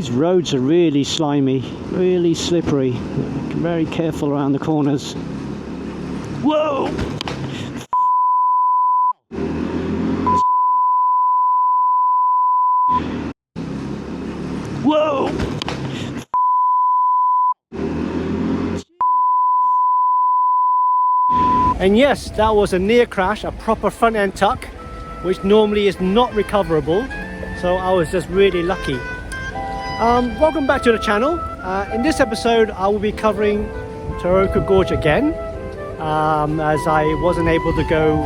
These roads are really slimy, really slippery. Very careful around the corners. Whoa! Whoa! And yes, that was a near crash, a proper front end tuck, which normally is not recoverable. So I was just really lucky. Welcome back to the channel. In this episode, I will be covering Taroko Gorge again, as I wasn't able to go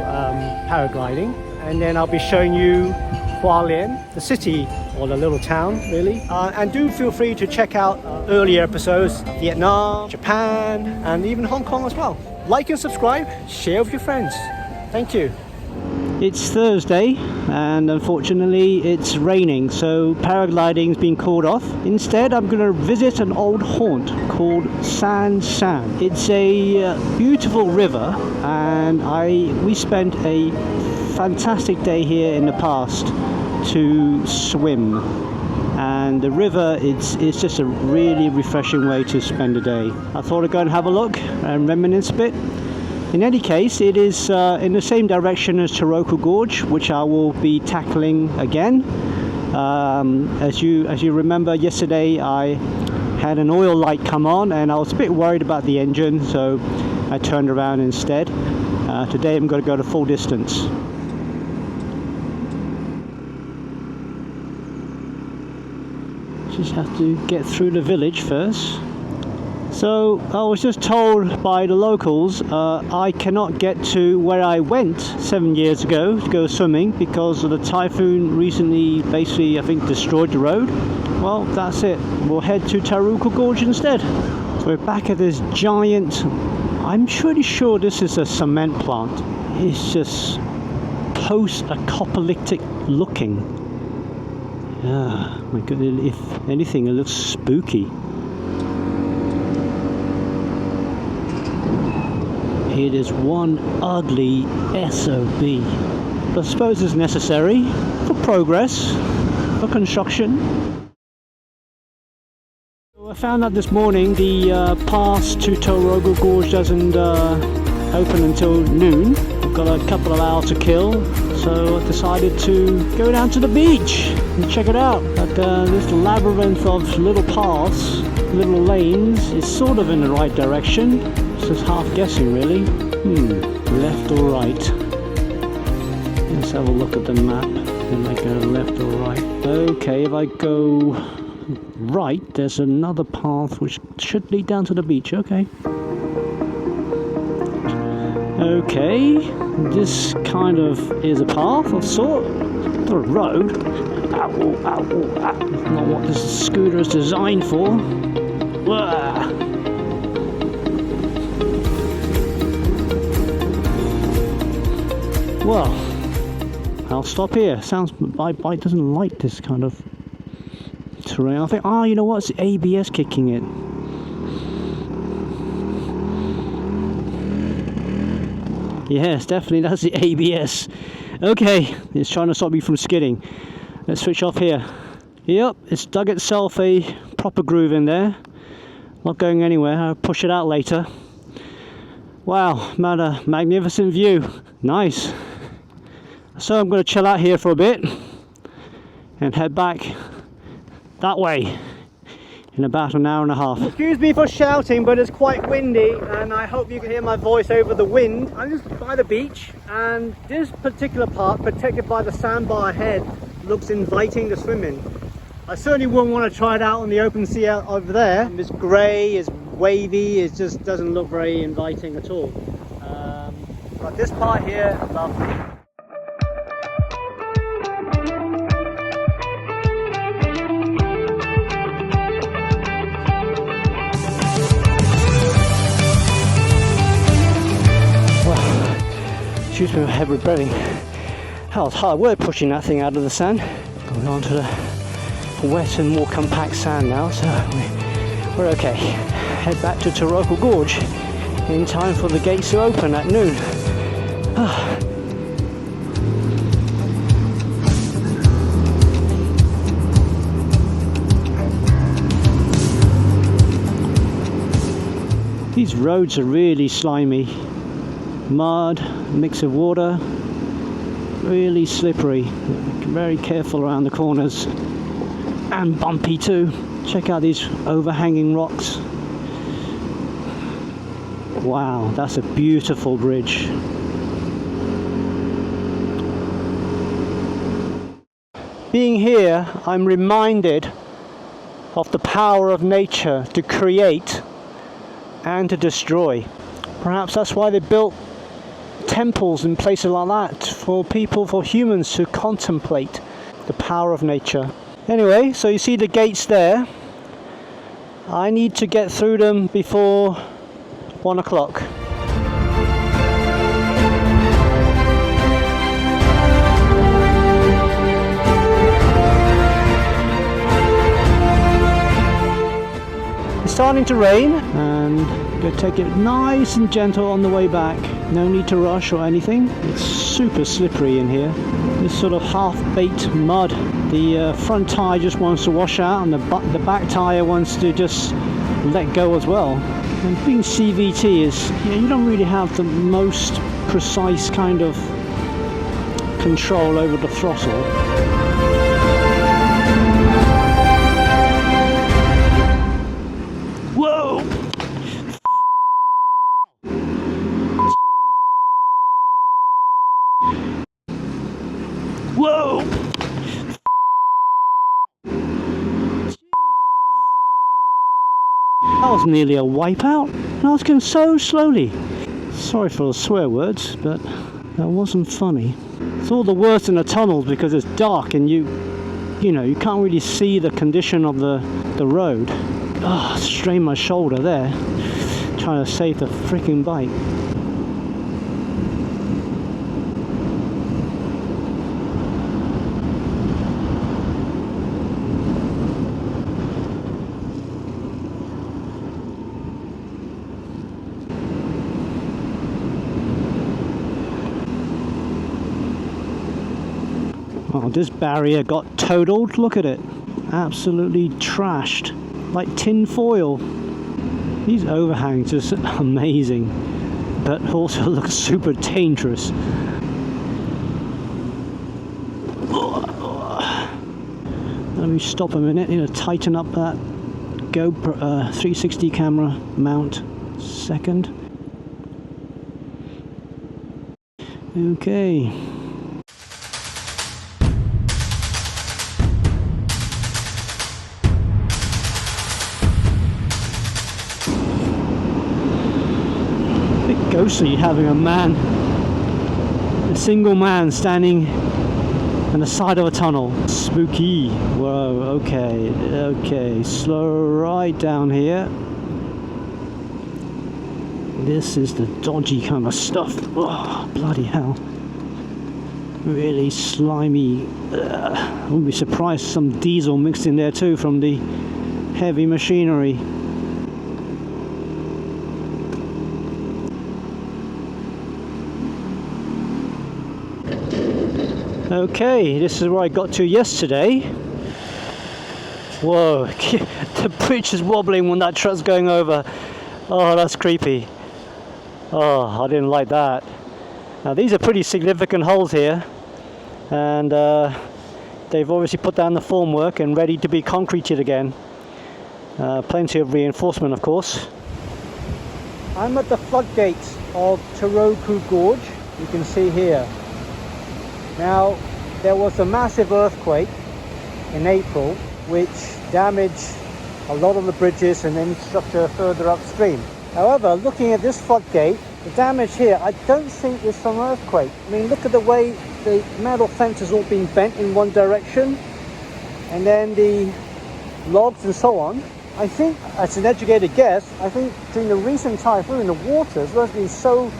paragliding. And then I'll be showing you Hualien, the city, or the little town really. And do feel free to check out earlier episodes, Vietnam, Japan, and even Hong Kong as well. Like and subscribe, share with your friends. Thank you. It's Thursday and unfortunately it's raining, so paragliding's been called off. Instead, I'm going to visit an old haunt called San San. It's a beautiful river, and we spent a fantastic day here in the past to swim. And the river, it's just a really refreshing way to spend a day. I thought I'd go and have a look and reminisce a bit. In any case, it is in the same direction as Taroko Gorge, which I will be tackling again. As you remember, yesterday I had an oil light come on and I was a bit worried about the engine, so I turned around instead. Today I'm going to go to full distance. Just have to get through the village first. So I was just told by the locals I cannot get to where I went 7 years ago to go swimming because of the typhoon recently basically, I think, destroyed the road. Well, that's it. We'll head to Taroko Gorge instead. So we're back at this giant, I'm pretty sure this is a cement plant. It's just post-apocalyptic looking. Ah, my goodness, if anything, it looks spooky. It is one ugly SOB. But I suppose it's necessary for progress, for construction. So I found out this morning the pass to Taroko Gorge doesn't open until noon. I've got a couple of hours to kill, so I decided to go down to the beach and check it out. But this labyrinth of little paths, little lanes, is sort of in the right direction. It's just half guessing really. Left or right? Let's have a look at the map and I go left or right. Okay, if I go right, there's another path which should lead down to the beach. Okay. Okay, this kind of is a path of sort. Not a road. Ow, ow, ow. Not what this scooter is designed for. Wah. Well, I'll stop here. Sounds my bike doesn't like this kind of terrain. I think, you know what? It's the ABS kicking it. Yes, definitely that's the ABS. Okay, it's trying to stop me from skidding. Let's switch off here. Yep, it's dug itself a proper groove in there. Not going anywhere. I'll push it out later. Wow, what a magnificent view. Nice. So I'm going to chill out here for a bit and head back that way in about an hour and a half. Excuse me for shouting, but it's quite windy and I hope you can hear my voice over the wind. I'm just by the beach, and this particular part, protected by the sandbar ahead, looks inviting to swim in. I certainly wouldn't want to try it out on the open sea out over there. It's grey, it's wavy, it just doesn't look very inviting at all. But this part here, lovely. Excuse me, my head breathing. That was hard work pushing that thing out of the sand. Going on to the wet and more compact sand now, so we're okay. Head back to Taroko Gorge in time for the gates to open at noon. These roads are really slimy. Mud, mix of water, really slippery. Very careful around the corners. And bumpy too. Check out these overhanging rocks. Wow, that's a beautiful bridge. Being here, I'm reminded of the power of nature to create and to destroy. Perhaps that's why they built temples in places like that, for people, for humans to contemplate the power of nature. Anyway, so you see the gates there. I need to get through them before 1 o'clock. It's starting to rain, and I'm going to take it nice and gentle on the way back. No need to rush or anything. It's super slippery in here. This sort of half-baked mud. The front tyre just wants to wash out, and the back tyre wants to just let go as well. And being CVT is, you don't really have the most precise kind of control over the throttle. Whoa! Whoa! That was nearly a wipeout, and I was going so slowly. Sorry for the swear words, but that wasn't funny. It's all the worse in the tunnels because it's dark and you can't really see the condition of the road. Oh, strained my shoulder there, trying to save the freaking bike. Oh, this barrier got totaled. Look at it. Absolutely trashed. Like tin foil. These overhangs are just amazing. But also look super dangerous. Let me stop a minute. Tighten up that GoPro 360 camera mount. Second. Okay. Ghostly having a single man standing on the side of a tunnel. Spooky. Whoa, okay, slow right down here. This is the dodgy kind of stuff. Oh, bloody hell. Really slimy. I wouldn't be surprised some diesel mixed in there too from the heavy machinery. Okay, this is where I got to yesterday. Whoa, the bridge is wobbling when that truck's going over. Oh, that's creepy. Oh, I didn't like that. Now these are pretty significant holes here, and they've obviously put down the formwork and ready to be concreted again. Plenty of reinforcement, of course. I'm at the floodgates of Taroko Gorge, you can see here. Now, there was a massive earthquake in April which damaged a lot of the bridges and infrastructure further upstream. However, looking at this floodgate, the damage here, I don't think is from earthquake. I mean, look at the way the metal fence has all been bent in one direction, and then the logs and so on. I think, as an educated guess, I think during the recent typhoon, the waters was being so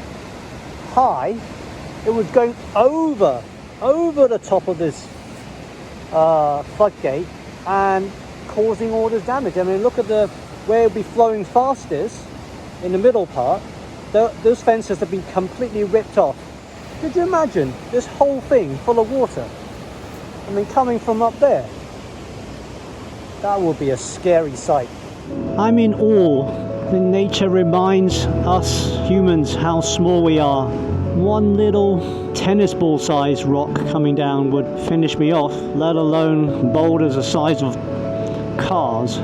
high, it was going over the top of this floodgate and causing all this damage. I mean, look at where it would be flowing fastest in the middle part. Those fences have been completely ripped off. Could you imagine this whole thing full of water? I mean, coming from up there. That would be a scary sight. I'm in awe The nature reminds us humans how small we are. One little tennis ball sized rock coming down would finish me off, let alone boulders the size of cars.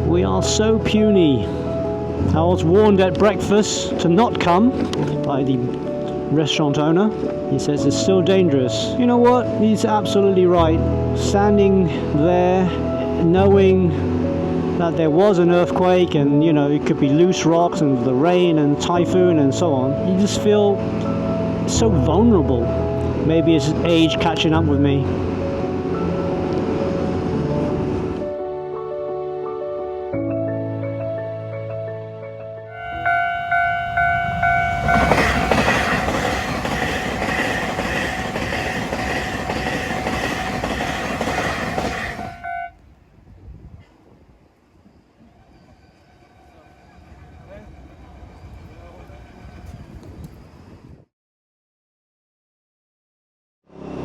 We are so puny. I was warned at breakfast to not come by the restaurant owner. He says it's still dangerous. You know what? He's absolutely right. Standing there knowing that there was an earthquake and, you know, it could be loose rocks and the rain and typhoon and so on, you just feel so vulnerable. Maybe it's age catching up with me.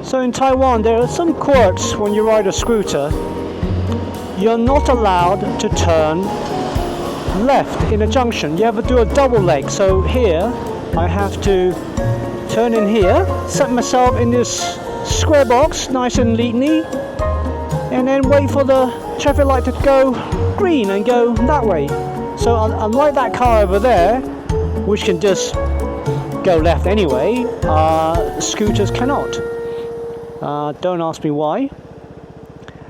So in Taiwan there are some quirks when you ride a scooter. You're not allowed to turn left in a junction. You have to do a double leg. So here I have to turn in here, set myself in this square box nice and neatly, and then wait for the traffic light to go green and go that way. So unlike that car over there, which can just go left anyway, scooters cannot. Don't ask me why.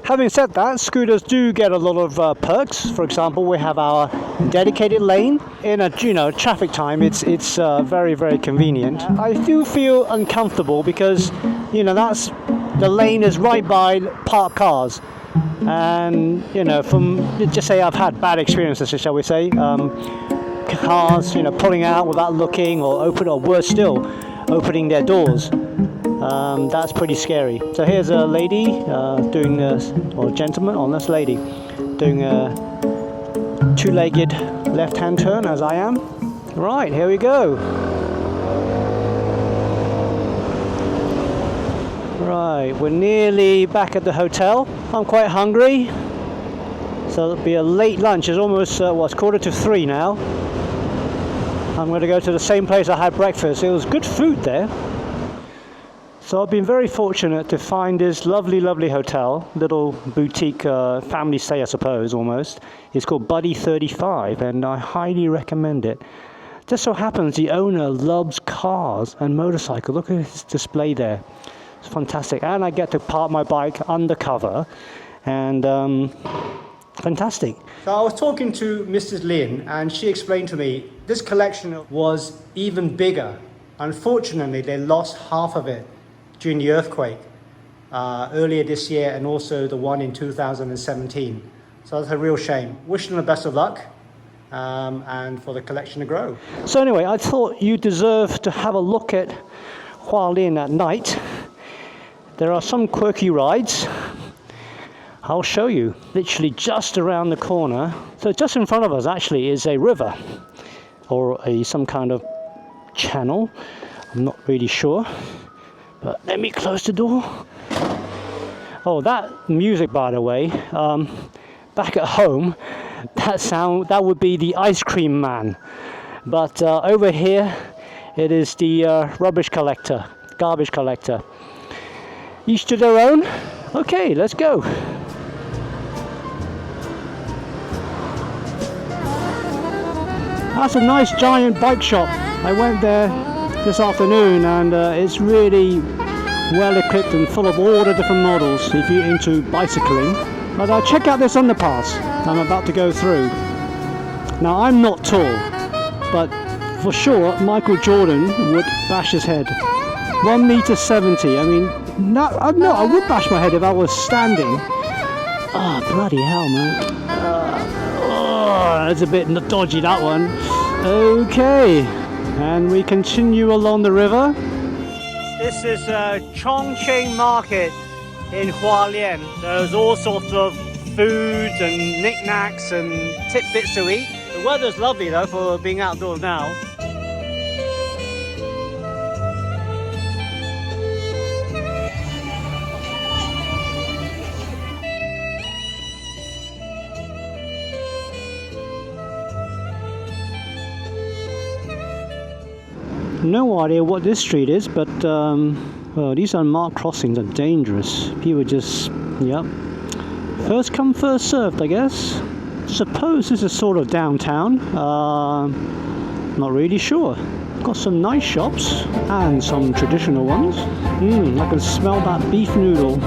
Having said that, scooters do get a lot of perks. For example, we have our dedicated lane in a traffic time. It's very, very convenient. I do feel uncomfortable because that's the lane is right by parked cars, and from just say I've had bad experiences, shall we say, cars pulling out without looking, or worse still, opening their doors. That's pretty scary. So here's a lady doing or gentleman, or this lady doing a two-legged left-hand turn, as I am. Right, here we go. Right, we're nearly back at the hotel. I'm quite hungry, so it'll be a late lunch. It's almost it's 2:45 now. I'm going to go to the same place I had breakfast. It was good food there. So I've been very fortunate to find this lovely, lovely hotel, little boutique family stay, I suppose, almost. It's called Buddy 35, and I highly recommend it. Just so happens the owner loves cars and motorcycles. Look at his display there. It's fantastic. And I get to park my bike undercover, and fantastic. So I was talking to Mrs. Lin, and she explained to me this collection was even bigger. Unfortunately, they lost half of it during the earthquake earlier this year, and also the one in 2017. So that's a real shame. Wish them the best of luck, and for the collection to grow. So anyway, I thought you deserve to have a look at Hualien at night. There are some quirky rides. I'll show you. Literally just around the corner. So just in front of us actually is a river, or some kind of channel. I'm not really sure. But let me close the door. Oh, that music, by the way, back at home, that would be the ice cream man. But over here, it is the garbage collector. Each to their own. Okay, let's go. That's a nice giant bike shop. I went there this afternoon, and it's really well equipped and full of all the different models if you're into bicycling. But check out this underpass I'm about to go through. Now, I'm not tall, but for sure Michael Jordan would bash his head. 1.70 m. I mean, no, I would bash my head if I was standing. Ah, oh, bloody hell, man. It's a bit dodgy, that one. Okay. And we continue along the river. This is Chongqing Market in Hualien. There's all sorts of foods and knickknacks and tidbits to eat. The weather's lovely though for being outdoors now. No idea what this street is, but well, these unmarked crossings are dangerous. People just, yep. First come, first served, I guess. Suppose this is sort of downtown. Not really sure. Got some nice shops and some traditional ones. I can smell that beef noodle.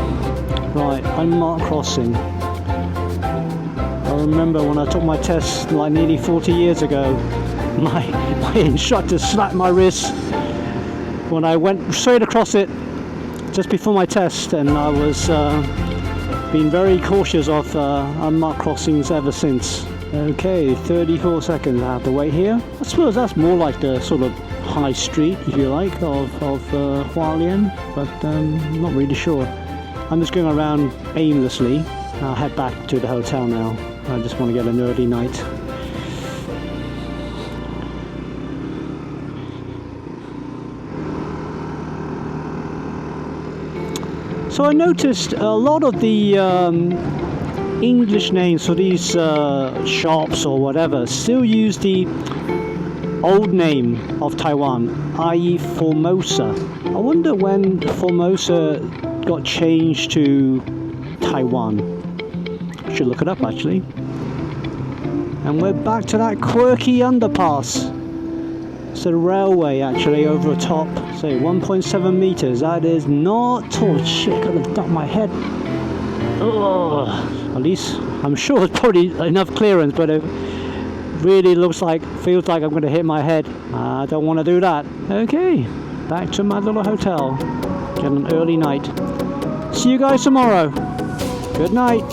Right, unmarked crossing. I remember when I took my test like nearly 40 years ago, my instructor slapped my wrist when I went straight across it just before my test, and I was been very cautious of unmarked crossings ever since. Okay, 34 seconds I have to wait here. I suppose that's more like the sort of high street, if you like, of Hualien, but not really sure. I'm just going around aimlessly. I'll head back to the hotel now. I just want to get an early night. So I noticed a lot of the English names for these shops or whatever still use the old name of Taiwan, i.e. Formosa. I wonder when Formosa got changed to Taiwan. Should look it up actually. And we're back to that quirky underpass. It's a railway actually over the top. Say 1.7 meters. That is not tall. Shit, could have ducked my head. Ugh. At least I'm sure it's probably enough clearance, but it really feels like I'm going to hit my head. I don't want to do that. Okay, back to my little hotel. Get an early night. See you guys tomorrow. Good night.